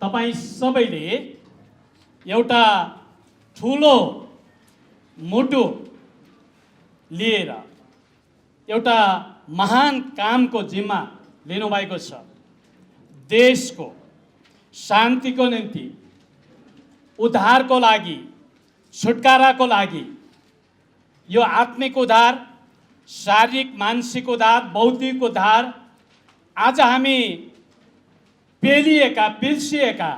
तपाईं सबैले एउटा ठुलो मुटु लिएर एउटा महान कामको जिम्मा लिनुभएको छ। देशको शान्तिको निम्ति, उद्धारको लागि, छुटकाराको लागि, यो आत्मिक उद्धार, शारीरिक मानसिक उद्धार, बौद्धिक उद्धार आज हामी पेलिएका, पिल्सिएका,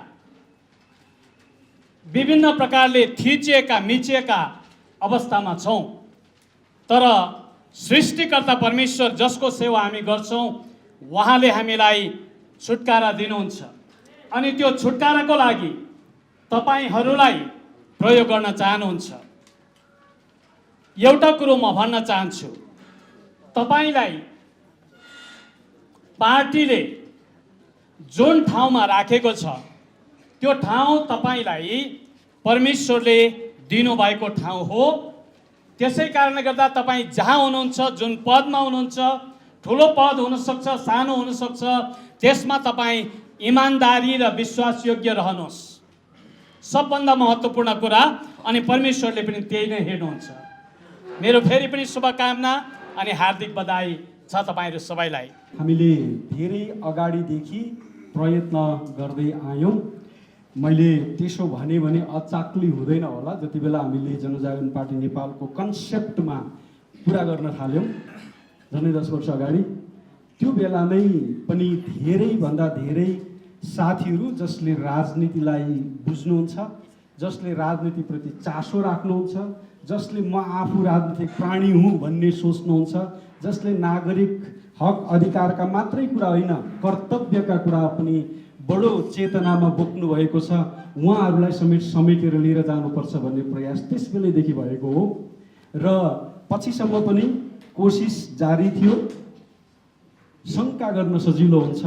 विभिन्न प्रकारले थिचिएका, मिचिएका अवस्थामा छौँ। तर सृष्टिकर्ता परमेश्वर जसको सेवा हामी गर्छौँ उहाँले हामीलाई छुटकारा दिनुहुन्छ अनि त्यो छुटकाराको लागि तपाईहरूलाई प्रयोग गर्न चाहनुहुन्छ। एउटा कुरो म भन्न चाहन्छु, तपाईलाई पार्टीले जुन ठाउँमा राखेको छ त्यो ठाउँ तपाईलाई परमेश्वरले दिनुभएको ठाउँ हो। त्यसै कारणले गर्दा तपाईँ जहाँ हुनुहुन्छ, जुन पदमा हुनुहुन्छ, ठुलो पद हुनसक्छ, सानो हुनसक्छ, त्यसमा तपाईँ इमान्दारी र विश्वासयोग्य रहनुहोस्। सबभन्दा महत्त्वपूर्ण कुरा, अनि परमेश्वरले पनि त्यही नै हेर्नुहुन्छ। मेरो फेरि पनि शुभकामना अनि हार्दिक बधाई छ तपाईहरू सबैलाई। हामीले धेरै अगाडिदेखि प्रयत्न गर्दै आयौँ। मैले त्यसो भने अचाक्ली हुँदैन होला। जति बेला हामीले जनजागरण पार्टी नेपालको कन्सेप्टमा पुरा गर्न थाल्यौँ झन्डै 10 वर्ष अगाडि, त्यो बेला नै पनि धेरैभन्दा धेरै साथीहरू जसले राजनीतिलाई बुझ्नुहुन्छ, जसले राजनीतिप्रति चासो राख्नुहुन्छ, जसले म आफू राजनीतिक प्राणी हुँ भन्ने सोच्नुहुन्छ, जसले नागरिक हक अधिकारका मात्रै कुरा होइन कर्तव्यका कुरा पनि बडो चेतनामा बोक्नु भएको छ, उहाँहरूलाई समेटेर लिएर जानुपर्छ भन्ने प्रयास त्यस बेलैदेखि भएको हो र पछिसम्म पनि कोसिस जारी थियो। शङ्का गर्न सजिलो हुन्छ,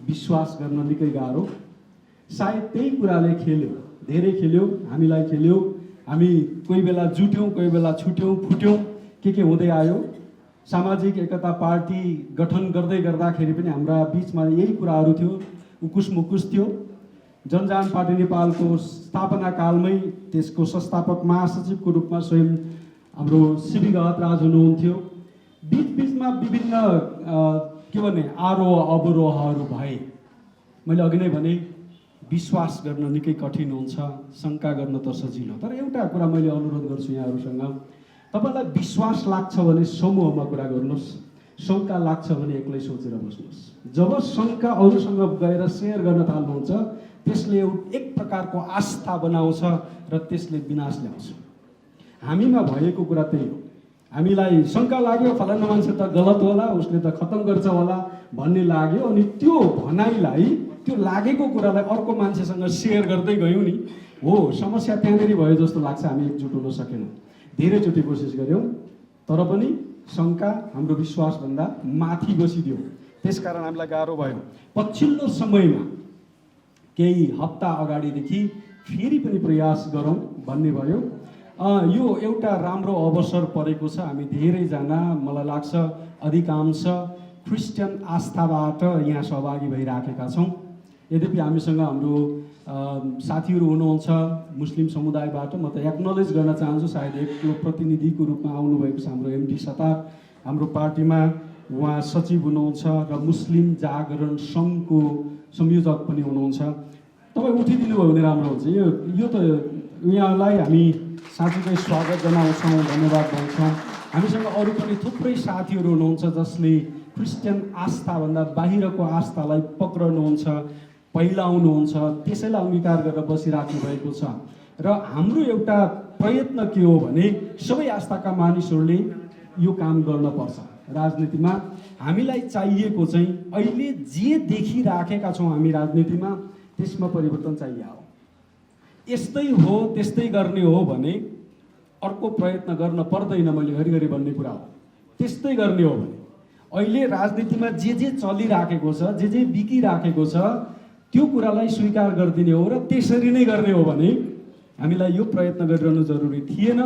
विश्वास गर्न निकै गाह्रो। सायद त्यही कुराले खेल्यो, धेरै खेल्यो, हामीलाई खेल्यो। हामी कोही बेला जुट्यौँ, कोही बेला छुट्यौँ, फुट्यौँ, के हुँदै आयो। सामाजिक एकता पार्टी गठन गर्दै गर्दाखेरि पनि हाम्रा बिचमा यही कुराहरू थियो, उकुस मुकुस थियो। जनजागरण पार्टी नेपालको स्थापना कालमै त्यसको संस्थापक महासचिवको रूपमा स्वयं हाम्रो सिबी गहतराज हुनुहुन्थ्यो। बिचबिचमा विभिन्न के भने आरोह अवरोहहरू भए। मैले अघि नै भने विश्वास गर्न निकै कठिन हुन्छ, शङ्का गर्न त सजिलो। तर एउटा कुरा मैले अनुरोध गर्छु यहाँहरूसँग, तपाईँलाई विश्वास लाग्छ भने समूहमा कुरा गर्नुहोस्, शङ्का लाग्छ भने एक्लै सोचेर बस्नुहोस्। जब शङ्का अरूसँग गएर सेयर गर्न थाल्नुहुन्छ त्यसले एक प्रकारको आस्था बनाउँछ र त्यसले विनाश ल्याउँछ। हामीमा भएको कुरा त्यही हो। हामीलाई शङ्का लाग्यो, फलाना मान्छे त गलत होला, उसले त खत्तम गर्छ होला भन्ने लाग्यो, अनि त्यो भनाइलाई, त्यो लागेको कुरालाई अर्को मान्छेसँग सेयर गर्दै गयौँ नि, हो समस्या त्यहाँनिर भयो जस्तो लाग्छ। हामी एकजुट हुन सकेनौँ, धेरैचोटि कोसिस गऱ्यौँ, तर पनि शङ्का हाम्रो विश्वासभन्दा माथि बसिदियो। त्यसकारण हामीलाई गाह्रो भयो। पछिल्लो समयमा केही हप्ता अगाडिदेखि फेरि पनि प्रयास गरौँ भन्ने भयो। यो एउटा राम्रो अवसर परेको छ। हामी धेरैजना, मलाई लाग्छ अधिकांश क्रिस्चियन आस्थाबाट यहाँ सहभागी भइराखेका छौँ। यद्यपि हामीसँग हाम्रो साथीहरू हुनुहुन्छ मुस्लिम समुदायबाट। म त एक्नोलेज गर्न चाहन्छु, सायद एक प्रतिनिधिको रूपमा आउनुभएको छ हाम्रो एमडी सत्तार, हाम्रो पार्टीमा उहाँ सचिव हुनुहुन्छ र मुस्लिम जागरण सङ्घको संयोजक पनि हुनुहुन्छ। तपाईँ उठिदिनु भयो भने राम्रो हुन्छ। यो त यहाँलाई हामी साँच्चै स्वागत जनाउँछौँ, धन्यवाद भन्छौँ। हामीसँग अरू पनि थुप्रै साथीहरू हुनुहुन्छ जसले क्रिस्चियन आस्थाभन्दा बाहिरको आस्थालाई पक्राउनुहुन्छ, पहिलाउनुहुन्छ, त्यसैलाई अङ्गीकार गरेर बसिराख्नु भएको छ। र हाम्रो एउटा प्रयत्न के हो भने सबै आस्थाका मानिसहरूले यो काम गर्नुपर्छ। राजनीतिमा हामीलाई चाहिएको चाहिँ अहिले जे देखिराखेका छौँ हामी राजनीतिमा, त्यसमा परिवर्तन चाहिए हो। यस्तै हो त्यस्तै गर्ने हो भने अर्को प्रयत्न गर्न पर्दैन। मैले घरिघरि भन्ने कुरा हो, त्यस्तै गर्ने हो भने अहिले राजनीतिमा जे चलिराखेको छ, जे बिकिराखेको छ, त्यो कुरालाई स्वीकार गरिदिने हो र त्यसरी नै गर्ने हो भने हामीलाई यो प्रयत्न गरिरहनु जरुरी थिएन,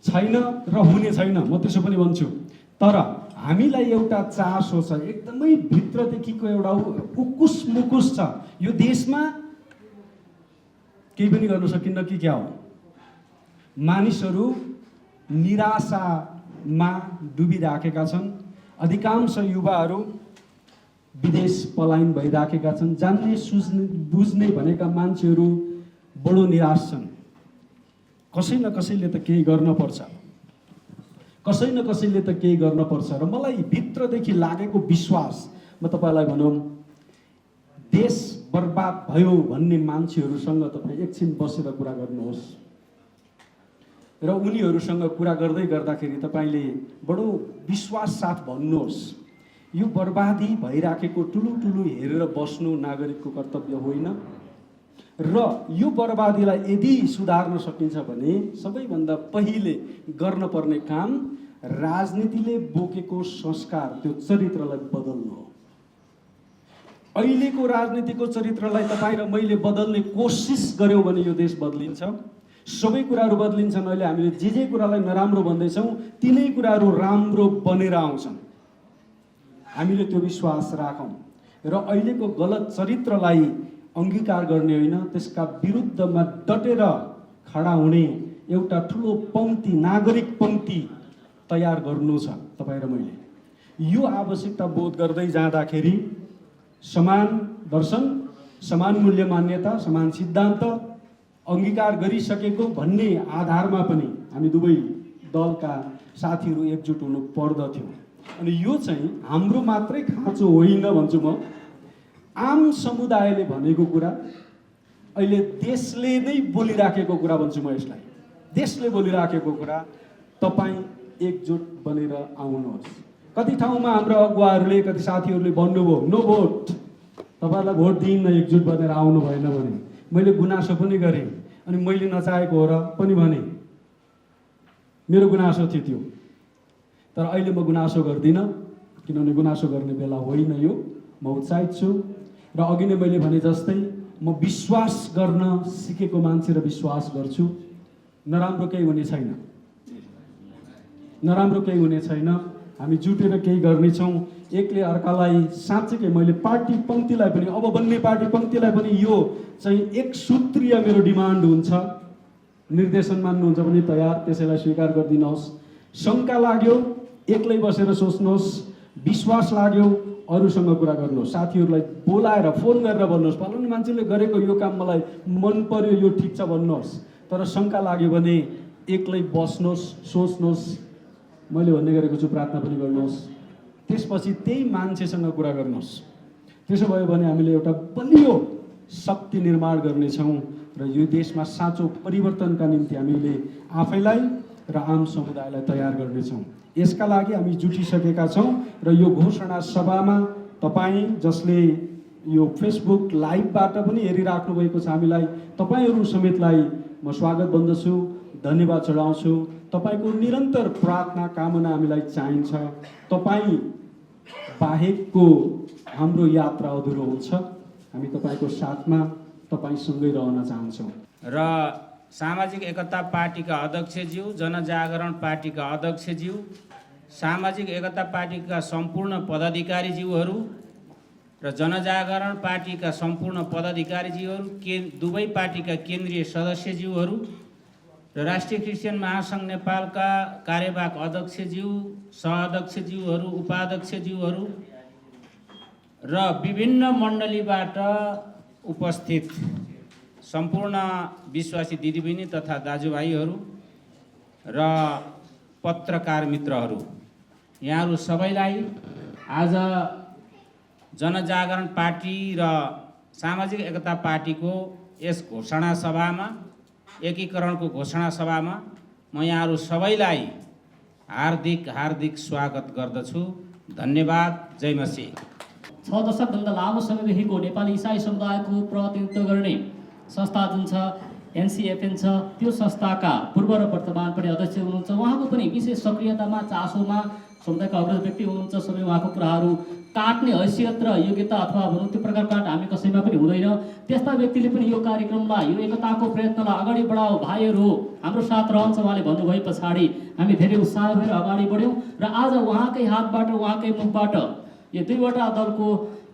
छैन र हुने छैन, म त्यसो पनि भन्छु। तर हामीलाई एउटा चासो छ, एकदमै भित्रदेखिको एउटा उकुस मुकुस छ। यो देशमा केही पनि गर्न सकिन्न कि क्या हो? मानिसहरू निराशामा डुबिराखेका छन्। अधिकांश युवाहरू विदेश पलायन भइराखेका छन्। जान्ने बुझ्ने भनेका मान्छेहरू बडो निराश छन्। कसै न कसैले त केही गर्न पर्छ, कसै न कसैले त केही गर्न पर्छ। र मलाई भित्रदेखि लागेको विश्वास, म तपाईँलाई भनौँ, देश बर्बाद भयो भन्ने मान्छेहरूसँग तपाईँ एकछिन बसेर कुरा गर्नुहोस् र उनीहरूसँग कुरा गर्दै गर्दाखेरि तपाईँले बडो विश्वास साथ भन्नुहोस्, यो बर्बादी भइराखेको ठुलो हेरेर बस्नु नागरिकको कर्तव्य होइन। र यो बर्बादीलाई यदि सुधार्न सकिन्छ भने सबैभन्दा पहिले गर्न पर्ने काम राजनीतिले बोकेको संस्कार, त्यो चरित्रलाई बदल्नु हो। अहिलेको राजनीतिको चरित्रलाई तपाईँ र मैले बदल्ने कोसिस गर्यौँ भने यो देश बदलिन्छ। सबै कुराहरू बदलिन्छन्। अहिले हामीले जे कुरालाई नराम्रो भन्दैछौँ तिनै कुराहरू राम्रो बनेर आउँछन्। हामीले त्यो विश्वास राखौँ र अहिलेको गलत चरित्रलाई अङ्गीकार गर्ने होइन, त्यसका विरुद्धमा डटेर खडा हुने एउटा ठुलो पङ्क्ति, नागरिक पङ्क्ति तयार गर्नु छ तपाईँ र मैले। यो आवश्यकता बोध गर्दै जाँदाखेरि समान दर्शन, समान मूल्य मान्यता, समान सिद्धान्त अङ्गीकार गरिसकेको भन्ने आधारमा पनि हामी दुवै दलका साथीहरू एकजुट हुनु पर्दथ्यो। अनि यो चाहिँ हाम्रो मात्रै खाँचो होइन भन्छु म, आम समुदायले भनेको कुरा, अहिले देशले नै बोलिराखेको कुरा भन्छु म यसलाई। देशले बोलिराखेको कुरा, तपाईँ एकजुट बनेर आउनुहोस्। कति ठाउँमा हाम्रो अगुवाहरूले, कति साथीहरूले भन्नुभयो नो भोट, तपाईँलाई भोट दिइन्न एकजुट बनेर आउनु भएन भने। मैले गुनासो पनि गरेँ अनि मैले नचाहेको हो र पनि भने, मेरो गुनासो थियो त्यो। तर अहिले म गुनासो गर्दिनँ, किनभने गुनासो गर्ने बेला होइन यो। म उत्साहित छु र अघि नै मैले भने जस्तै म विश्वास गर्न सिकेको मान्छे र विश्वास गर्छु। नराम्रो केही हुने छैन, नराम्रो केही हुने छैन। हामी जुटेर केही गर्नेछौँ। एकले अर्कालाई साँच्चै मैले पार्टी पङ्क्तिलाई पनि, अब बन्ने पार्टी पङ्क्तिलाई पनि यो चाहिँ एक सूत्रीय मेरो डिमान्ड हुन्छ। निर्देशन मान्नुहुन्छ भने तयार, त्यसैलाई स्वीकार गरिदिनुहोस्। शङ्का लाग्यो एक्लै बसेर सोच्नुहोस्, विश्वास लाग्यो अरूसँग कुरा गर्नुहोस्, साथीहरूलाई बोलाएर फोन गरेर भन्नुहोस्, फलानु मान्छेले गरेको यो काम मलाई मन पर्यो, यो ठिक छ भन्नुहोस्। तर शङ्का लाग्यो भने एक्लै बस्नुहोस्, सोच्नुहोस्, मैले भन्ने गरेको छु, प्रार्थना पनि गर्नुहोस्। त्यसपछि त्यही मान्छेसँग कुरा गर्नुहोस्। त्यसो भयो भने हामीले एउटा बलियो शक्ति निर्माण गर्नेछौँ र यो देशमा साँचो परिवर्तनका निम्ति हामीले आफैलाई र आम समुदायलाई तयार गर्नेछौँ। यसका लागि हामी जुटिसकेका छौँ र यो घोषणा सभामा तपाईँ जसले यो फेसबुक लाइभबाट पनि हेरिराख्नु भएको छ हामीलाई, तपाईँहरू समेतलाई म स्वागत भन्दछु, धन्यवाद चढाउँछु। तपाईँको निरन्तर प्रार्थना कामना हामीलाई चाहिन्छ। तपाईँ बाहेकको हाम्रो यात्रा अधुरो हुन्छ। हामी तपाईँको साथमा, तपाईँसँगै रहन चाहन्छौँ। र सामाजिक एकता पार्टीका अध्यक्षज्यू, जनजागरण पार्टीका अध्यक्षज्यू, सामाजिक एकता पार्टीका सम्पूर्ण पदाधिकारीज्यूहरू र जनजागरण पार्टीका सम्पूर्ण पदाधिकारीज्यूहरू, दुवै पार्टीका केन्द्रीय सदस्यज्यूहरू र राष्ट्रिय क्रिस्चियन महासङ्घ नेपालका कार्यवाहक अध्यक्षज्यू, सहअध्यक्षज्यूहरू, उपाध्यक्षज्यूहरू र विभिन्न मण्डलीबाट उपस्थित सम्पूर्ण विश्वासी दिदीबहिनी तथा दाजुभाइहरू र पत्रकार मित्रहरू, यहाँहरू सबैलाई आज जनजागरण पार्टी र सामाजिक एकता पार्टीको यस घोषणा सभामा, एकीकरणको घोषणा सभामा म यहाँहरू सबैलाई हार्दिक हार्दिक स्वागत गर्दछु। धन्यवाद। जय मसीह। 6 दशकभन्दा लामो समयदेखिको नेपाली इसाई समुदायको प्रतिनिधित्व गर्ने संस्था जुन छ एनसीएफएन छ, त्यो संस्थाका पूर्व र वर्तमान पनि अध्यक्ष हुनुहुन्छ। उहाँको पनि विशेष सक्रियतामा, चासोमा समुदायका अग्रज व्यक्ति हुनुहुन्छ। सबै उहाँको कुराहरू काट्ने हैसियत र योग्यता अथवा भनौँ त्यो प्रकार काट हामी कसैमा पनि हुँदैन। त्यस्ता व्यक्तिले पनि यो कार्यक्रमलाई, यो एकताको प्रयत्नलाई अगाडि बढाऊ भाइहरू, हाम्रो साथ रहन्छ उहाँले भन्नुभए पछाडि हामी धेरै उत्साह भएर अगाडि बढ्यौँ र आज उहाँकै हातबाट, उहाँकै मुखबाट यो दुईवटा दलको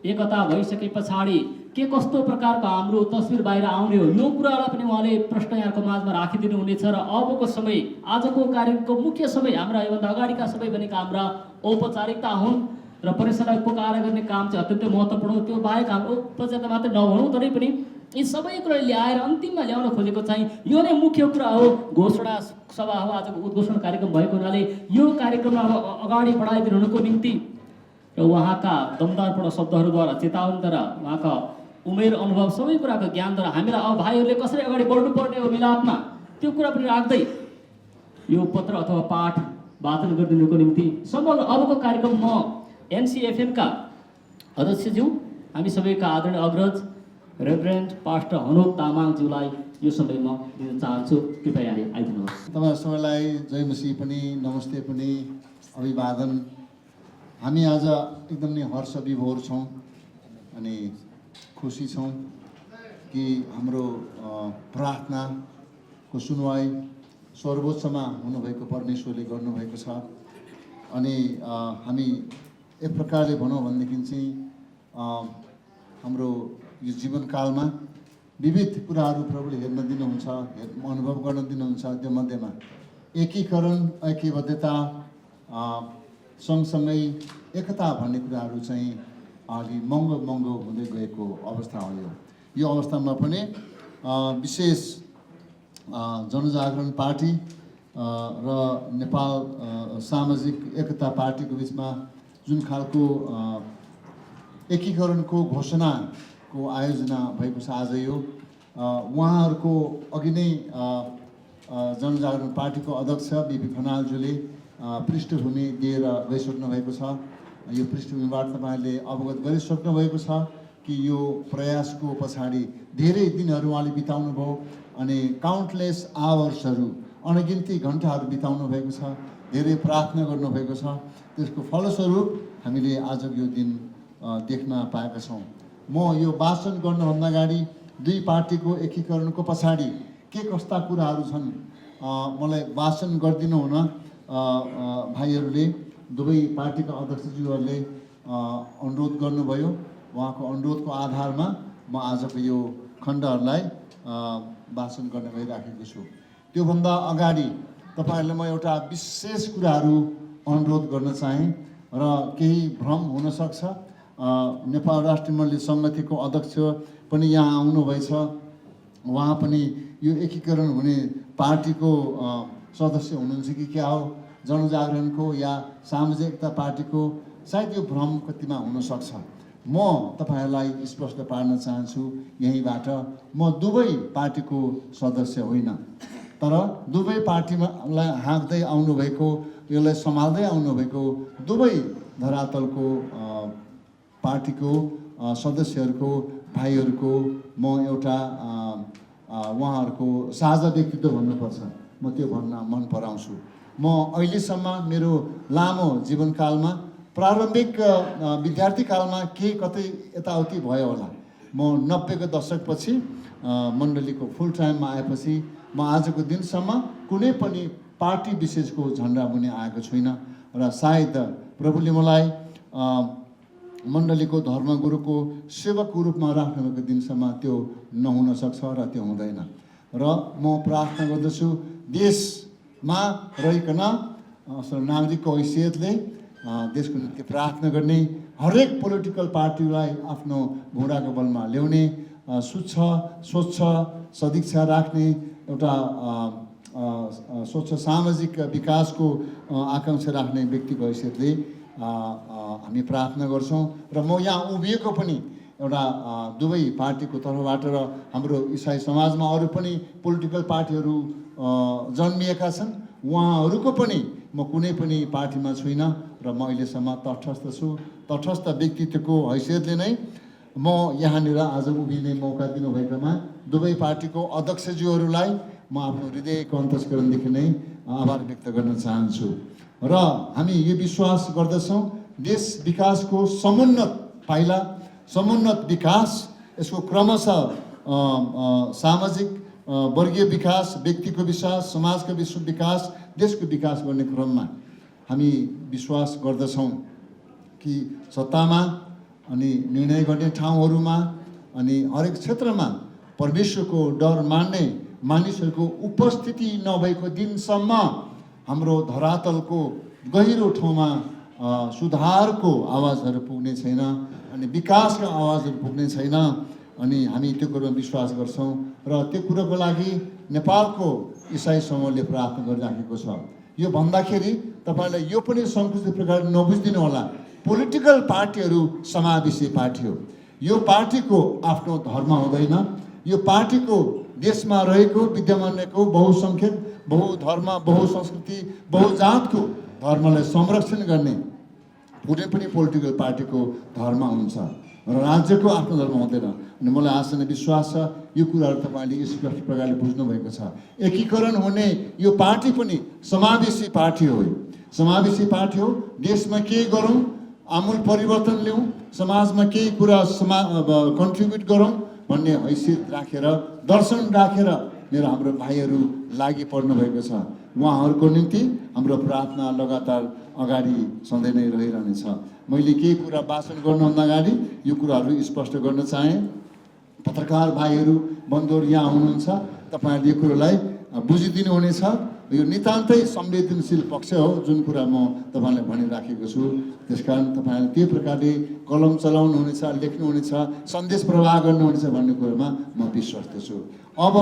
एकता भइसके पछाडि के कस्तो प्रकारको हाम्रो तस्बिर बाहिर आउने हो, यो कुरालाई पनि उहाँले प्रश्न यहाँको माझमा राखिदिनु हुनेछ। र अबको समय, आजको कार्यक्रमको मुख्य समय, हाम्रा योभन्दा अगाडिका सबै भनेका हाम्रा औपचारिकता हुन् र परिसरलाई पोकाएर गर्ने काम चाहिँ अत्यन्तै महत्त्वपूर्ण हो। त्यो बाहेक हाम्रो औपचारिकता मात्रै नभनौँ, तरै पनि यी सबै कुरा ल्याएर अन्तिममा ल्याउन खोजेको चाहिँ यो नै मुख्य कुरा हो। घोषणा सभा हो, आजको उद्घोषण कार्यक्रम भएको हुनाले यो कार्यक्रमलाई अब अगाडि बढाइदिनुको निम्ति र उहाँका दमदारपूर्ण शब्दहरूद्वारा, चेतावनीद्वारा, उहाँका उमेर, अनुभव, सबै कुराको ज्ञानद्वारा हामीलाई अब भाइहरूले कसरी अगाडि बढ्नुपर्ने हो मिलापमा, त्यो कुरा पनि राख्दै यो पत्र अथवा पाठ वाचन गरिदिनुको निम्ति समग्र अबको कार्यक्रम म एनसीएफएमका अध्यक्षज्यू, हामी सबैका आदरणीय अग्रज रेभरेन्ड पास्टर हनोक तामाङज्यूलाई यो समयमा दिन चाहन्छु। कृपया आइदिनुहोस्। तपाईँ सबैलाई जय मसीह पनि, नमस्ते पनि, अभिवादन। हामी आज एकदम नै हर्ष विभोर छौँ अनि खुसी छौँ कि हाम्रो प्रार्थनाको सुनवाई सर्वोच्चमा हुनुभएको परमेश्वरले गर्नुभएको छ। अनि हामी एक प्रकारले भनौँ भनेदेखि चाहिँ हाम्रो यो जीवनकालमा विविध कुराहरू प्रभुले हेर्न दिनुहुन्छ, अनुभव गर्न दिनुहुन्छ। त्यो मध्येमा एकीकरण, ऐक्यबद्धता, सँगसँगै एकता भन्ने कुराहरू चाहिँ अलि महँगो महँगो हुँदै गएको अवस्था हो। यो अवस्थामा पनि विशेष जनजागरण पार्टी र नेपाल सामाजिक एकता पार्टीको बिचमा जुन खालको एकीकरणको घोषणाको आयोजना भएको छ आज यो, उहाँहरूको अघि नै जनजागरण पार्टीको अध्यक्ष बिपी खनालज्यूले पृष्ठभूमि दिएर गइसक्नु भएको छ। यो पृष्ठभूमिबाट तपाईँहरूले अवगत गरिसक्नु भएको छ कि यो प्रयासको पछाडि धेरै दिनहरू उहाँले बिताउनु भयो अनि काउन्टलेस आवर्सहरू, अनगिन्ती घन्टाहरू बिताउनु भएको छ, धेरै प्रार्थना गर्नुभएको छ। त्यसको फलस्वरूप हामीले आजको यो दिन देख्न पाएका छौँ। म यो भाषण गर्नुभन्दा अगाडि दुई पार्टीको एकीकरणको पछाडि के कस्ता कुराहरू छन् मलाई भाषण गरिदिनु हुन भाइहरूले, दुवै पार्टीका अध्यक्षज्यूहरूले अनुरोध गर्नुभयो। उहाँको अनुरोधको आधारमा म आजको यो खण्डहरूलाई भाषण गर्न गइराखेको छु। त्योभन्दा अगाडि तपाईँहरूलाई म एउटा विशेष कुराहरू अनुरोध गर्न चाहेँ र केही भ्रम हुनसक्छ। नेपाल राष्ट्रिय मण्डली सङ्गतिको अध्यक्ष पनि यहाँ आउनुभएछ। उहाँ पनि यो एकीकरण हुने पार्टीको सदस्य हुनुहुन्छ कि क्या हो, जनजागरणको या सामाजिक एकता पार्टीको, सायद यो भ्रम कतिमा हुनसक्छ। म तपाईँहरूलाई स्पष्ट पार्न चाहन्छु यहीँबाट, म दुवै पार्टीको सदस्य होइन, तर दुवै पार्टीमालाई हाँक्दै आउनुभएको, यसलाई सम्हाल्दै आउनुभएको दुवै धरातलको पार्टीको सदस्यहरूको, भाइहरूको म एउटा उहाँहरूको साझा व्यक्तित्व भन्नुपर्छ, म त्यो भन्न मन पराउँछु। म अहिलेसम्म मेरो लामो जीवनकालमा प्रारम्भिक विद्यार्थी कालमा केही कतै यताउति भयो होला। म 90 को दशकपछि मण्डलीको फुल टाइममा आएपछि म आजको दिनसम्म कुनै पनि पार्टी विशेषको झन्डा मुनि आएको छुइनँ र सायद प्रभुले मलाई मण्डलीको धर्मगुरुको सेवकको रूपमा राख्नुभएको दिनसम्म त्यो नहुन सक्छ र त्यो हुँदैन। र म प्रार्थना गर्दछु देशमा रहिकन नागरिकको हैसियतले देशको निम्ति प्रार्थना गर्ने, हरेक पोलिटिकल पार्टीलाई आफ्नो घोडाको बलमा ल्याउने, स्वच्छ सदिच्छा राख्ने, एउटा स्वच्छ सामाजिक विकासको आकाङ्क्षा राख्ने व्यक्तिको हैसियतले हामी प्रार्थना गर्छौँ। र म यहाँ उभिएको पनि एउटा दुवै पार्टीको तर्फबाट र हाम्रो इसाई समाजमा अरू पनि पोलिटिकल पार्टीहरू जन्मिएका छन्, उहाँहरूको पनि म कुनै पनि पार्टीमा छुइनँ र म अहिलेसम्म तटस्थ छु। तटस्थ व्यक्तित्वको हैसियतले नै म यहाँनिर आज उभिने मौका दिनुभएकोमा दुवै पार्टीको अध्यक्षज्यूहरूलाई म आफ्नो हृदयको अन्तस्करणदेखि नै आभार व्यक्त गर्न चाहन्छु। र हामी यो विश्वास गर्दछौँ देश विकासको समुन्नत पाइला, समुन्नत विकास, यसको क्रमशः सामाजिक वर्गीय विकास, व्यक्तिको विकास, समाजको विकास, देशको विकास गर्ने क्रममा हामी विश्वास गर्दछौँ कि सत्तामा अनि निर्णय गर्ने ठाउँहरूमा अनि हरेक क्षेत्रमा परमेश्वरको डर मान्ने मानिसहरूको उपस्थिति नभएको दिनसम्म हाम्रो धरातलको गहिरो ठाउँमा सुधारको आवाजहरू पुग्ने छैन अनि विकासका आवाजहरू पुग्ने छैन अनि हामी त्यो कुरोमा विश्वास गर्छौँ र त्यो कुरोको लागि नेपालको इसाई समूहले प्रार्थना गरिराखेको छ। यो भन्दाखेरि तपाईँलाई यो पनि सङ्कुचित प्रकारले नबुझिदिनु होला, पोलिटिकल पार्टीहरू समावेशी पार्टी हो। यो पार्टीको आफ्नो धर्म हुँदैन, यो पार्टीको देशमा रहेको विद्यमान रहेको बहुसङ्ख्यक बहुधर्म बहुसंस्कृति बहुजातको धर्मलाई संरक्षण गर्ने कुनै पनि पोलिटिकल पार्टीको धर्म हुन्छ र राज्यको आफ्नो धर्म हुँदैन। अनि मलाई आशा नै विश्वास छ यो कुराहरू तपाईँले स्पष्ट प्रकारले बुझ्नुभएको छ। एकीकरण हुने यो पार्टी पनि समावेशी पार्टी हो, समावेशी पार्टी हो। देशमा केही गरौँ, आमूल परिवर्तन ल्याउँ, समाजमा केही कुरा कन्ट्रिब्युट गरौँ भन्ने हैसियत राखेर दर्शन राखेर हाम्रो भाइहरू लागि पर्नु भएको छ। उहाँहरूको निम्ति हाम्रो प्रार्थना लगातार अगाडि सधैँ नै रहिरहनेछ। मैले केही कुरा भाषण गर्नुभन्दा अगाडि यो कुराहरू स्पष्ट गर्न चाहेँ। पत्रकार भाइहरू बन्धुहरू यहाँ हुनुहुन्छ, तपाईँहरूले यो कुरोलाई बुझिदिनु हुनेछ। यो नितान्तै संवेदनशील पक्ष हो जुन कुरा म तपाईँलाई भनिराखेको छु। त्यसकारण तपाईँहरूले त्यो प्रकारले कलम चलाउनुहुनेछ, लेख्नुहुनेछ, सन्देश प्रवाह गर्नुहुनेछ भन्ने कुरोमा म विश्वस्त छु। अब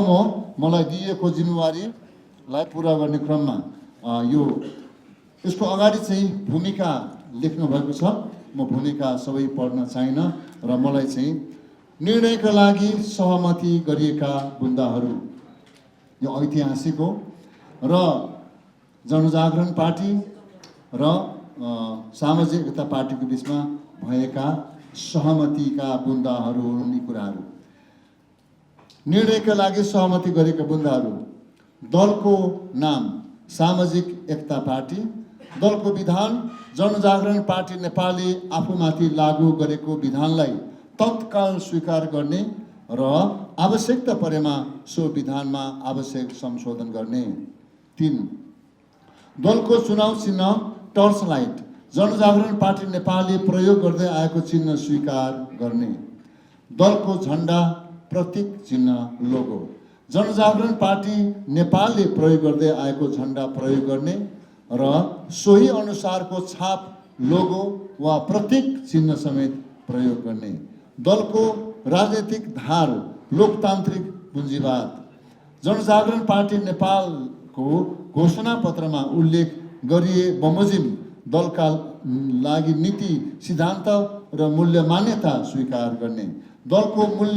मलाई दिएको जिम्मेवारीलाई पुरा गर्ने क्रममा यसको अगाडि चाहिँ भूमिका लेख्नु भएको छ। म भूमिका सबै पढ्न चाहिनँ र मलाई चाहिँ निर्णयका लागि सहमति गरिएका बुन्दाहरू यो ऐतिहासिक हो र जनजागरण पार्टी र सामाजिक एकता पार्टीको बिचमा भएका सहमतिका बुन्दाहरू हुन् यी कुराहरू। निर्णयका लागि सहमति गरेका बुन्दाहरू: दलको नाम सामाजिक एकता पार्टी, दलको विधान जनजागरण पार्टी नेपालले आफूमाथि लागू गरेको विधानलाई तत्काल स्वीकार गर्ने र आवश्यकता परेमा सो विधानमा आवश्यक संशोधन गर्ने। 3. दलको चुनाव चिन्ह टर्च लाइट, जनजागरण पार्टी नेपालले प्रयोग गर्दै आएको चिन्ह स्वीकार गर्ने। दलको झण्डा प्रतीक चिन्ह लोगो, जनजागरण पार्टी नेपालले प्रयोग गर्दै आएको झण्डा प्रयोग गर्ने र सोही अनुसारको छाप लोगो वा प्रतीक चिन्ह समेत प्रयोग गर्ने। दलको राजनीतिक धार लोकतान्त्रिक पुँजीवाद, जनजागरण पार्टी नेपालको घोषणा पत्रमा उल्लेख गरिए बमोजिम दलका लागि नीति सिद्धान्त र मूल्य मान्यता स्वीकार गर्ने। दलको मूल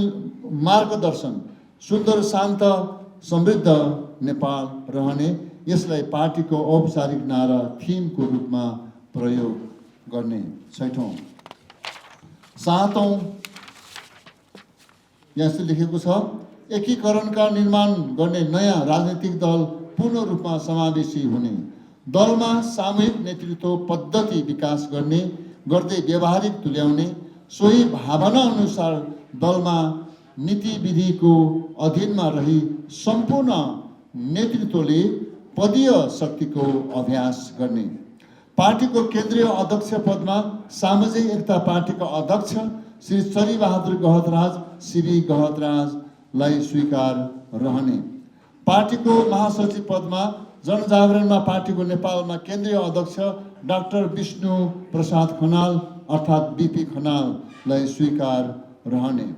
मार्गदर्शन सुन्दर शान्त समृद्ध नेपाल रहने, यसलाई पार्टीको औपचारिक नारा थिमको रूपमा प्रयोग गर्ने। 6औं 7औं यहाँ लेखेको छ, एकीकरणका निर्माण गर्ने नयाँ राजनीतिक दल पूर्ण रूपमा समावेशी हुने, दलमा सामूहिक नेतृत्व पद्धति विकास गर्दै व्यवहारिक तुल्याउने, सोही भावना अनुसार दलमा नीति विधिको अधीनमा रही सम्पूर्ण नेतृत्वले पदीय शक्तिको अभ्यास गर्ने। पार्टीको केन्द्रीय अध्यक्ष पदमा सामाजिक एकता पार्टीका अध्यक्ष श्री चरीबहादुर गहतराज श्री गहतराजलाई स्वीकार रहने। पार्टीको महासचिव पदमा जनजागरणमा पार्टीको नेपालमा केन्द्रीय अध्यक्ष डाक्टर विष्णु प्रसाद खनाल अर्थात् बीपी खनाललाई स्वीकार रहने।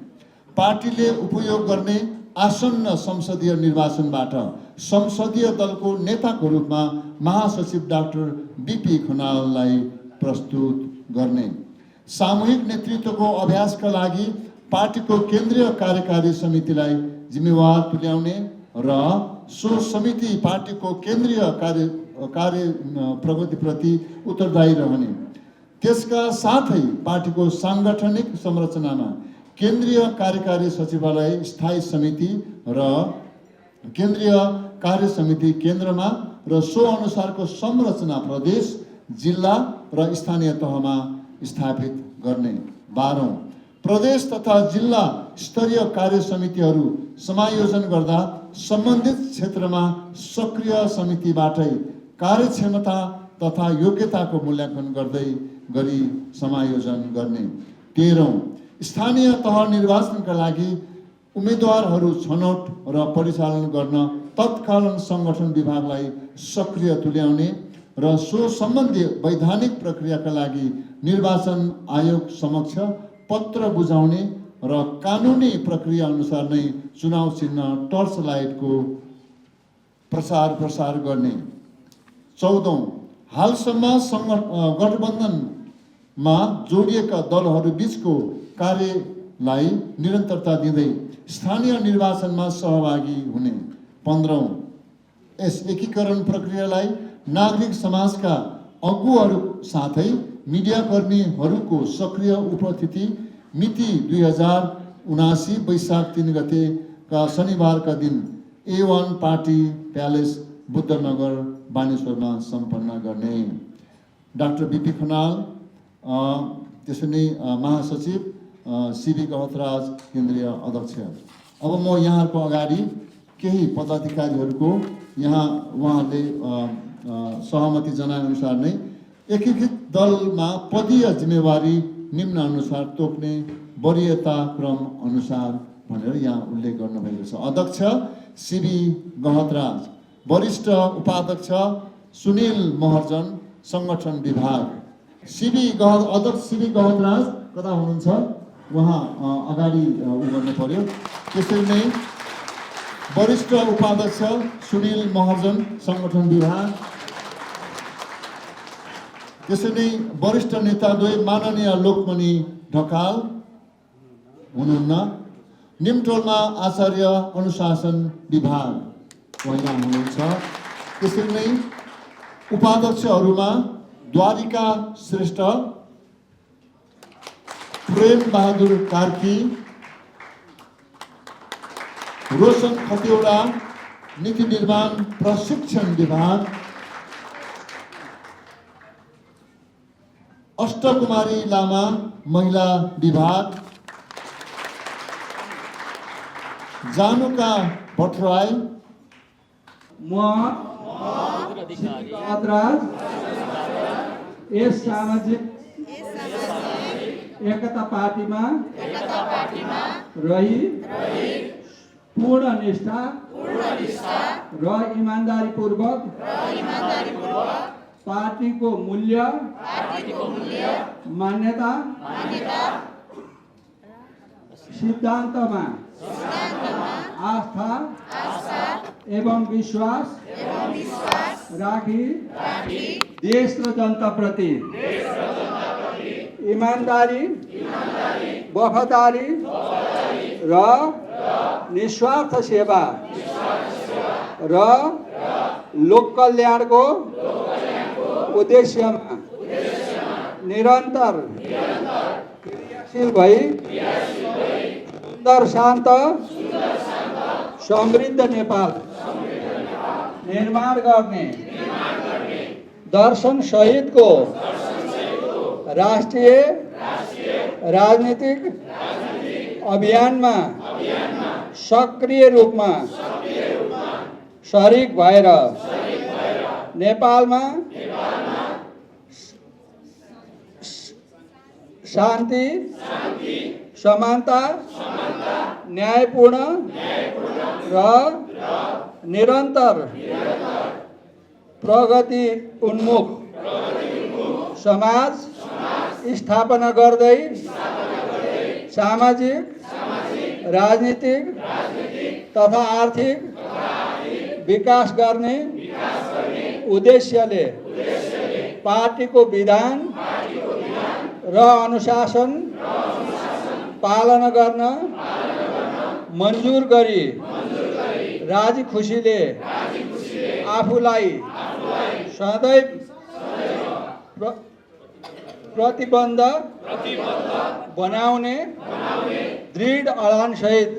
पार्टीले उपयोग गर्ने आसन्न संसदीय निर्वाचनबाट संसदीय दलको नेताको रूपमा महासचिव डाक्टर बीपी खनाललाई प्रस्तुत गर्ने। सामूहिक नेतृत्वको अभ्यासका लागि पार्टीको केन्द्रीय कार्यकारी समितिलाई जिम्मेवार तुल्याउने र सो समिति पार्टीको केन्द्रीय कार्य प्रगतिप्रति उत्तरदायी रहने। त्यसका साथै पार्टीको साङ्गठनिक संरचनामा केन्द्रीय कार्यकारी सचिवालय स्थायी समिति र केन्द्रीय कार्य समिति केन्द्रमा र सो अनुसारको संरचना प्रदेश जिल्ला र स्थानीय तहमा स्थापित गर्ने। 12औं प्रदेश तथा जिल्ला स्तरीय कार्य समितिहरू समायोजन गर्दा सम्बन्धित क्षेत्रमा सक्रिय समितिबाटै कार्यक्षमता तथा योग्यताको मूल्याङ्कन गरी समायोजन गर्ने। 13औं स्थानीय तह निर्वाचनका लागि उम्मेदवारहरू छनौट र परिचालन गर्न तत्कालीन सङ्गठन विभागलाई सक्रिय तुल्याउने र सो सम्बन्धी वैधानिक प्रक्रियाका लागि निर्वाचन आयोग समक्ष पत्र बुझाउने र कानुनी प्रक्रिया अनुसार नै चुनाव चिन्ह टर्च लाइटको प्रसार गर्ने। 14औं, हालसम्म गठबन्धनमा जोडिएका दलहरू बीचको कार्यलाई निरन्तरता दिँदै स्थानीय निर्वाचनमा सहभागी हुने। 15औं, यस एकीकरण प्रक्रियालाई नागरिक समाजका अगुवाहरू साथै मिडियाकर्मीहरूको सक्रिय उपस्थिति मिति 2079 वैशाख 3 गतेका शनिबारका दिन A1 पार्टी प्यालेस बुद्धनगर बानेश्वरमा सम्पन्न गर्ने। डाक्टर बीपी खनाल, त्यसै नै महासचिव सीबी गहतराज केन्द्रीय अध्यक्ष। अब म यहाँहरूको अगाडि केही पदाधिकारीहरूको उहाँहरूले सहमति जनाएअनुसार नै एकीकृत दलमा पदीय जिम्मेवारी निम्न अनुसार तोक्ने वरियता क्रम अनुसार भनेर यहाँ उल्लेख गर्नुभएको छ। अध्यक्ष सीबी गहतराज, वरिष्ठ उपाध्यक्ष सुनिल महर्जन, सङ्गठन विभाग। अध्यक्ष सीबी गहतराज कता हुनुहुन्छ? उहाँ अगाडि गर्नु पर्यो। त्यसरी नै वरिष्ठ उपाध्यक्ष सुनिल महर्जन, सङ्गठन विभाग। त्यसै नै वरिष्ठ नेताद्वय माननीय लोकमणि ढकाल हुनुहुन्न। निमटोलमा आचार्य अनुशासन विभाग उहाँ हुनुहुन्छ। त्यसरी नै उपाध्यक्षहरूमा द्वारिका श्रेष्ठ, प्रेम बहादुर कार्की, रोशन खतिवडा, नीति निर्माण प्रशिक्षण विभाग। अष्टकुमारी लामा, महिला विभाग। जानुका भट्टराई, यस सामाजिक एकता पार्टीमा रही पूर्ण निष्ठा र इमान्दारीपूर्वक पार्टीको मूल्य मान्यता सिद्धान्तमा आस्था एवं विश्वास राखी देश र जनताप्रति इमान्दारी, वफादारी र निस्वार्थ सेवा र लोक कल्याणको उद्देश्यमा निरन्तर क्रियाशील भई सुन्दर, शान्त, समृद्ध नेपाल निर्माण गर्ने दर्शन सहितको राष्ट्रिय राजनीतिक अभियानमा सक्रिय रूपमा शरीक भएर नेपालमा शान्ति, समानता, न्यायपूर्ण र निरन्तर प्रगति उन्मुख समाज स्थापना गर्दै सामाजिक, राजनीतिक तथा आर्थिक विकास गर्ने उद्देश्यले पार्टीको विधान र अनुशासन पालना गर्न मन्जुर गरी राजी खुसीले आफूलाई सदैव प्रतिबद्ध बनाउने दृढ अडानसहित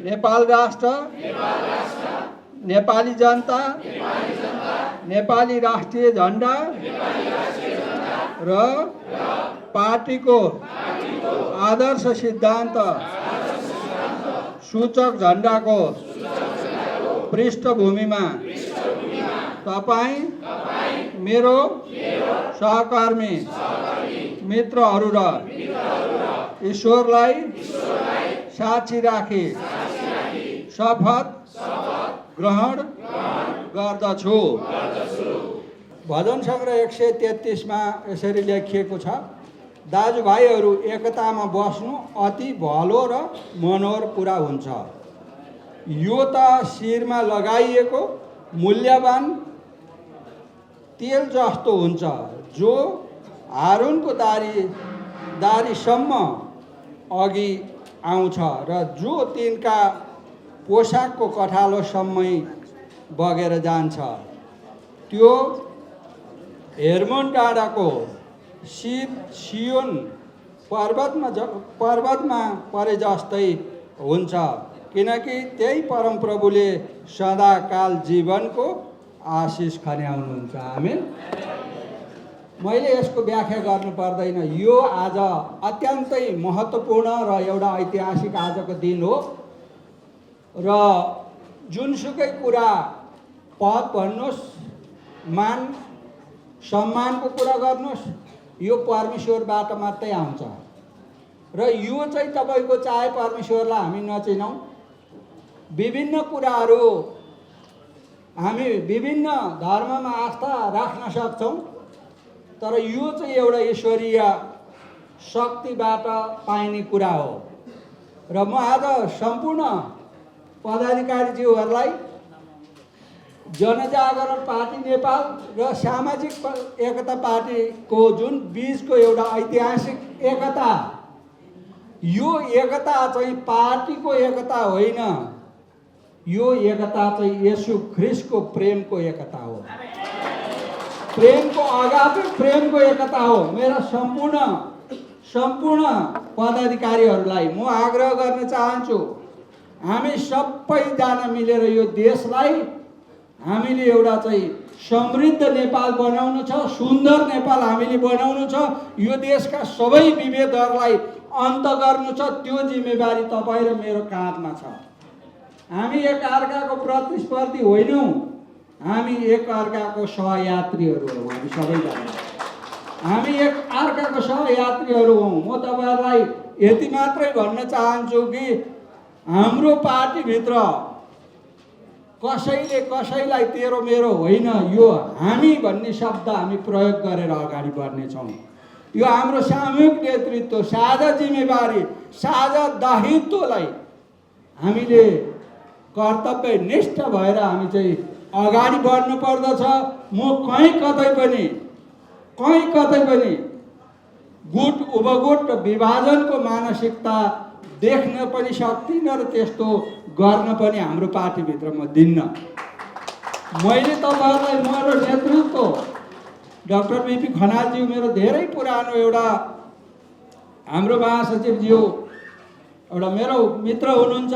नेपाल राष्ट्र, नेपाली जनता, नेपाली राष्ट्रिय झण्डा र पार्टीको आदर्श सिद्धान्त सूचक झण्डाको पृष्ठभूमिमा तपाईँ, मेरो सहकर्मी मित्रहरू र ईश्वरलाई साक्षी राखी शपथ ग्रहण गर्दछु। भजन सङ्ग्रह 133 मा यसरी लेखिएको छ, दाजुभाइहरू एकतामा बस्नु अति भलो र मनोहर कुरा हुन्छ। यो त शिरमा लगाइएको मूल्यवान तेल जस्तो हुन्छ, जो हारुनको दारीसम्म अघि आउँछ र जो तिनका पोसाकको कठालोसम्मै बगेर जान्छ। त्यो हेर्मोन डाँडाको सियोन पर्वतमा परे जस्तै हुन्छ, किनकि त्यही परमप्रभुले सदाकाल जीवनको आशिष खन्याउनुहुन्छ। आमेन। मैले यसको व्याख्या गर्नु पर्दैन। यो आज अत्यन्तै महत्त्वपूर्ण र एउटा ऐतिहासिक आजको दिन हो र जुनसुकै कुरा पद भन्नुहोस्, मान सम्मानको कुरा गर्नुहोस्, यो परमेश्वरबाट मात्रै आउँछ र यो चाहिँ तपाईँको चाहे परमेश्वरलाई हामी नचिनौँ, विभिन्न कुराहरू हामी विभिन्न धर्ममा आस्था राख्न सक्छौँ, तर यो चाहिँ एउटा ईश्वरीय शक्तिबाट पाइने कुरा हो। र म आज सम्पूर्ण पदाधिकारीज्यूहरूलाई जनजागरण पार्टी नेपाल र सामाजिक एकता पार्टीको जुन बीचको एउटा ऐतिहासिक एकता, यो एकता चाहिँ पार्टीको एकता होइन, यो एकता चाहिँ येशू ख्रीष्टको प्रेमको एकता हो, प्रेमको अगापे प्रेमको एकता हो। मेरा सम्पूर्ण पदाधिकारीहरूलाई म आग्रह गर्न चाहन्छु, हामी सबैजना मिलेर यो देशलाई हामीले एउटा चाहिँ समृद्ध नेपाल बनाउनु छ, सुन्दर नेपाल हामीले बनाउनु छ। यो देशका सबै विभेदहरूलाई अन्त गर्नु छ, त्यो जिम्मेवारी तपाईँ र मेरो काँधमा छ। हामी एक अर्काको प्रतिस्पर्धी होइनौँ, हामी एक अर्काको सहयात्रीहरू हौँ। हामी सबैजना हामी एक अर्काको सहयात्रीहरू हौँ। म तपाईँहरूलाई यति मात्रै भन्न चाहन्छु कि हाम्रो पार्टीभित्र कसैले कसैलाई तेरो मेरो होइन, यो हामी भन्ने शब्द हामी प्रयोग गरेर अगाडि बढ्नेछौँ। यो हाम्रो सामूहिक नेतृत्व, साझा जिम्मेवारी, साझा दायित्वलाई हामीले कर्तव्यनिष्ठ भएर हामी चाहिँ अगाडि बढ्नु पर्दछ। म कहीँ कतै पनि गुट उपगुट र विभाजनको मानसिकता देख्न पनि सक्दिनँ र त्यस्तो गर्न पनि हाम्रो पार्टीभित्र म दिन्न। मैले तपाईँहरूलाई मेरो नेतृत्व डाक्टर बीपी खनालज्यू मेरो धेरै पुरानो एउटा हाम्रो महासचिवज्यू एउटा मेरो मित्र हुनुहुन्छ,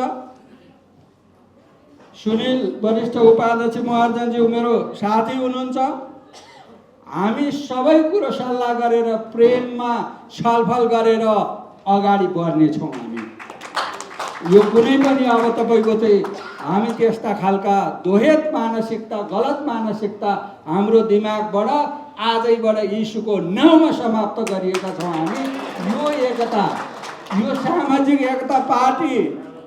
सुनिल वरिष्ठ उपाध्यक्ष महर्जनज्यू मेरो साथी हुनुहुन्छ। हामी सबै कुरो सल्लाह गरेर प्रेममा छलफल गरेर अगाडि बढ्नेछौँ। हामी यो कुनै पनि अब तपाईँको चाहिँ हामी त्यस्ता खालका दोहेत मानसिकता, गलत मानसिकता हाम्रो दिमागबाट आजैबाट यीशुको नाउँमा समाप्त गरिएका छौँ। हामी यो एकता, यो सामाजिक एकता पार्टी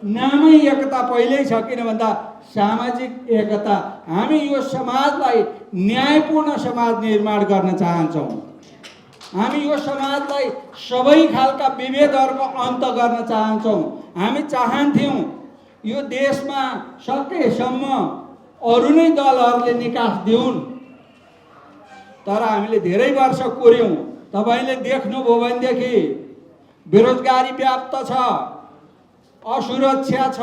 नामै एकता पहिल्यै छ, किन भन्दा सामाजिक एकता। हामी यो समाजलाई न्यायपूर्ण समाज निर्माण गर्न चाहन्छौँ। हामी यो समाजलाई सबै खालका विभेदहरूको अन्त गर्न चाहन्छौँ। हामी चाहन्थ्यौँ यो देशमा सकेसम्म अरू नै दलहरूले निकास दिउन्, तर हामीले धेरै वर्ष कोर्यौँ। तपाईँले देख्नुभयो भनेदेखि बेरोजगारी व्याप्त छ, असुरक्षा छ,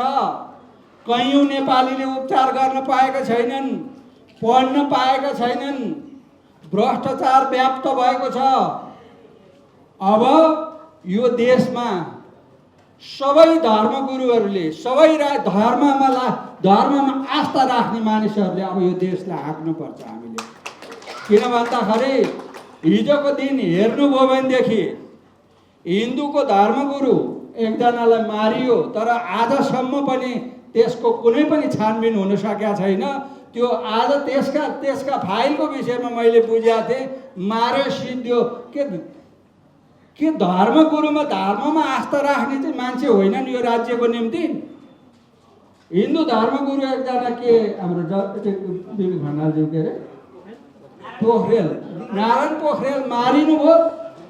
कयौँ नेपालीले उपचार गर्न पाएका छैनन्, पढ्न पाएका छैनन्, भ्रष्टाचार व्याप्त भएको छ। अब यो देशमा सबै धर्मगुरुहरूले, सबै धर्ममा आस्था राख्ने मानिसहरूले अब यो देशलाई हाँक्नुपर्छ हामीले। किन भन्दाखेरि हिजोको दिन हेर्नुभयो भनेदेखि हिन्दूको धर्मगुरु एकजनालाई मारियो, तर आजसम्म पनि त्यसको कुनै पनि छानबिन हुन सकेका छैन। त्यो आज त्यसका फाइलको विषयमा मैले बुझेको थिएँ, मार्यो सिद्धियो के के धर्मगुरुमा धर्ममा आस्था राख्ने चाहिँ मान्छे होइनन् यो राज्यको निम्ति? हिन्दू धर्मगुरु एकजना के हाम्रो बिपी खनालज्यू के अरे पोखरेल, नारायण पोखरेल मारिनुभयो।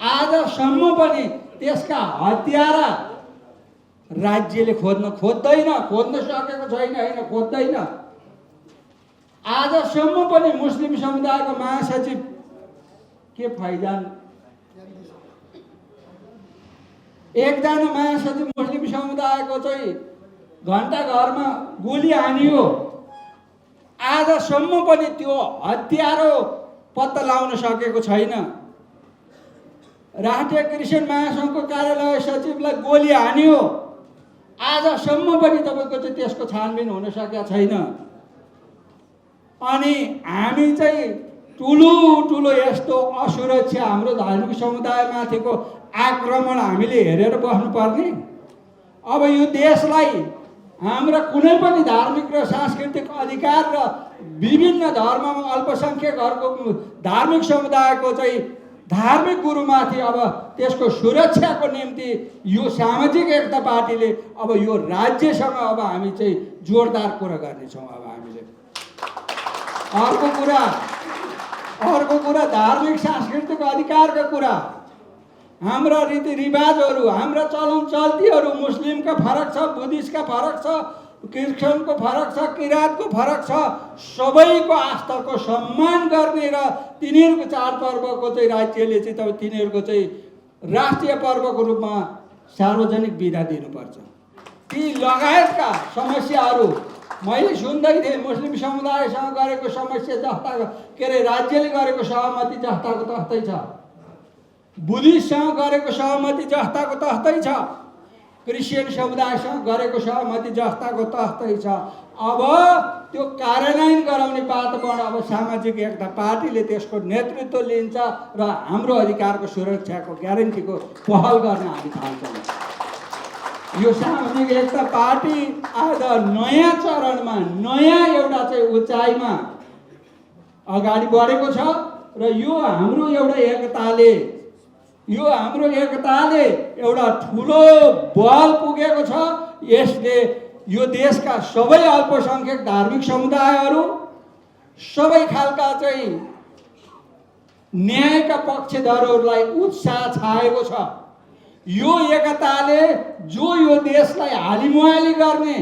आजसम्म पनि त्यसका हत्यारा राज्यले खोज्न सकेको छैन, होइन खोज्दैन। आजसम्म पनि मुस्लिम समुदायको महासचिव के फैजान, एकजना महासचिव मुस्लिम समुदायको चाहिँ घण्टाघरमा गोली हानियो। आजसम्म पनि त्यो हत्यारो पत्ता लगाउन सकेको छैन। राष्ट्रिय क्रिस्चियन महासङ्घको कार्यालय सचिवलाई गोली हानियो। आजसम्म पनि तपाईँको चाहिँ त्यसको छानबिन हुन सकेको छैन। अनि हामी चाहिँ ठुलो यस्तो असुरक्षा, हाम्रो धार्मिक समुदायमाथिको आक्रमण हामीले हेरेर बस्नुपर्ने? अब यो देशलाई हाम्रा कुनै पनि धार्मिक र सांस्कृतिक अधिकार र विभिन्न धर्ममा अल्पसङ्ख्यकहरूको धार्मिक समुदायको चाहिँ धार्मिक गुरुमाथि अब त्यसको सुरक्षाको निम्ति यो सामाजिक एकता पार्टीले अब यो राज्यसँग अब हामी चाहिँ जोरदार कुरा गर्नेछौँ। अब हामीले अर्को कुरा धार्मिक सांस्कृतिक अधिकारका कुरा, हाम्रा रीतिरिवाजहरू, हाम्रा चलन चल्तीहरू मुस्लिमका फरक छ, बुद्धिस्टका फरक छ, क्रिस्चियनको फरक छ, किराँतको फरक छ। सबैको आस्थाको सम्मान गर्ने र तिनीहरूको चाडपर्वको चाहिँ राज्यले चाहिँ तपाईँ तिनीहरूको चाहिँ राष्ट्रिय पर्वको रूपमा सार्वजनिक बिदा दिनुपर्छ। ती लगायतका समस्याहरू मैले सुन्दै थिएँ। मुस्लिम समुदायसँग गरेको समस्या जस्ता के अरे राज्यले गरेको सहमति जस्ताको तस्तै छ, बुद्धिस्टसँग गरेको सहमति जस्ताको तस्तै छ, क्रिस्चियन समुदायसँग गरेको सहमति जस्ताको तस्तै छ। अब त्यो कार्यान्वयन गराउने वातावरण अब सामाजिक एकता पार्टीले त्यसको नेतृत्व लिन्छ र हाम्रो अधिकारको सुरक्षाको ग्यारेन्टीको पहल गर्न हामी थाल्छौँ। यो सामाजिक एकता पार्टी आज नयाँ चरणमा, नयाँ एउटा चाहिँ उचाइमा अगाडि बढेको छ र यो हाम्रो एकताले एउटा ठुलो बल पुगेको छ। यसले यो देशका सबै अल्पसङ्ख्यक धार्मिक समुदायहरू, सबै खालका चाहिँ न्यायका पक्षधरहरूलाई उत्साह छाएको छ। यो एकताले जो यो देशलाई हालिमुहाली गर्ने,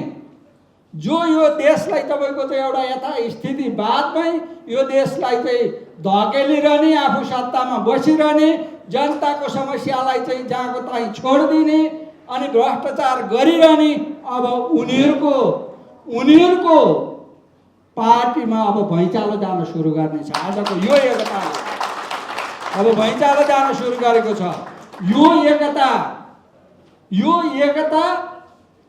जो यो देशलाई तपाईँको चाहिँ एउटा यथास्थितिवादमै यो देशलाई चाहिँ धकेलिरहने, आफू सत्तामा बसिरहने, जनताको समस्यालाई चाहिँ जहाँको तहीँ छोडिदिने अनि भ्रष्टाचार गरिरहने, अब उनीहरूको पार्टीमा अब भैँचालो जान सुरु गर्नेछ। आजको यो एकता अब भैँचालो जान सुरु गरेको छ। यो एकता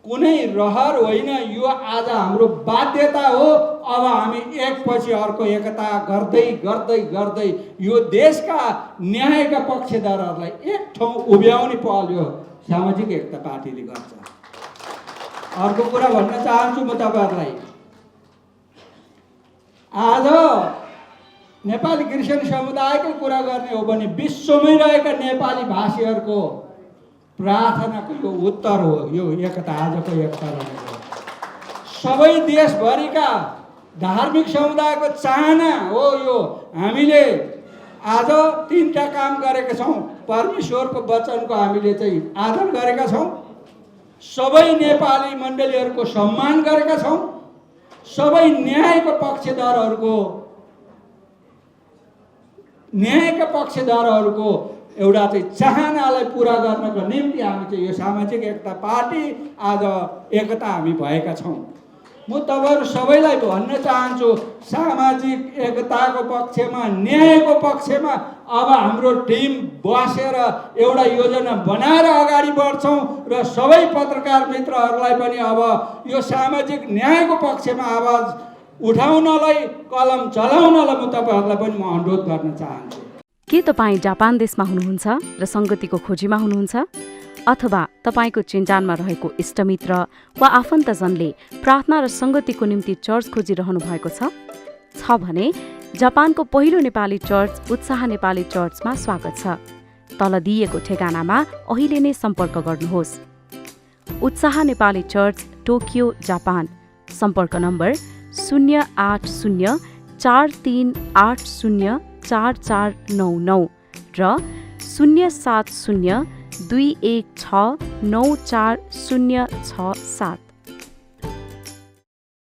कुनै रहर होइन, यो आज हाम्रो बाध्यता हो। अब हामी एकपछि अर्को एकता गर्दै गर्दै गर्दै यो देशका न्यायका पक्षधरहरूलाई एक ठाउँ उभ्याउने पहल यो सामाजिक एकता पार्टीले गर्छ। अर्को कुरा भन्न चाहन्छु म तपाईँहरूलाई, आज नेपाली क्रिस्चियन समुदायकै कुरा गर्ने हो भने विश्वमै रहेका नेपाली भाषीहरूको प्रार्थनाको यो उत्तर हो यो एकता, आजको एकता रहेको सबै देशभरिका धार्मिक समुदायको चाहना हो। यो हामीले आज 3टा काम गरेका छौँ। परमेश्वरको वचनको हामीले चाहिँ आदर गरेका छौँ, सबै नेपाली मण्डलीहरूको सम्मान गरेका छौँ, सबै न्यायका पक्षधरहरूको एउटा चाहिँ चाहनालाई पुरा गर्नको निम्ति हामी चाहिँ यो सामाजिक एकता पार्टी आज एकता हामी भएका छौँ। म तपाईँहरू सबैलाई भन्न चाहन्छु, सामाजिक एकताको पक्षमा, न्यायको पक्षमा अब हाम्रो टिम बसेर एउटा योजना बनाएर अगाडि बढ्छौँ र सबै पत्रकार मित्रहरूलाई पनि अब यो सामाजिक न्यायको पक्षमा आवाज उठाउनलाई, कलम चलाउनलाई म तपाईँहरूलाई पनि म अनुरोध गर्न चाहन्छु। के तपाईँ जापान देशमा हुनुहुन्छ र सङ्गतिको खोजीमा हुनुहुन्छ, अथवा तपाईँको चिन्जानमा रहेको इष्टमित्र वा आफन्तजनले प्रार्थना र सङ्गतिको निम्ति चर्च खोजिरहनु भएको छ भने जापानको पहिलो नेपाली चर्च उत्साह नेपाली चर्चमा स्वागत छ। तल दिइएको ठेगानामा अहिले नै सम्पर्क गर्नुहोस्। उत्साह नेपाली चर्च, टोकियो, जापान। सम्पर्क नम्बर 08043804499 र 07021694067।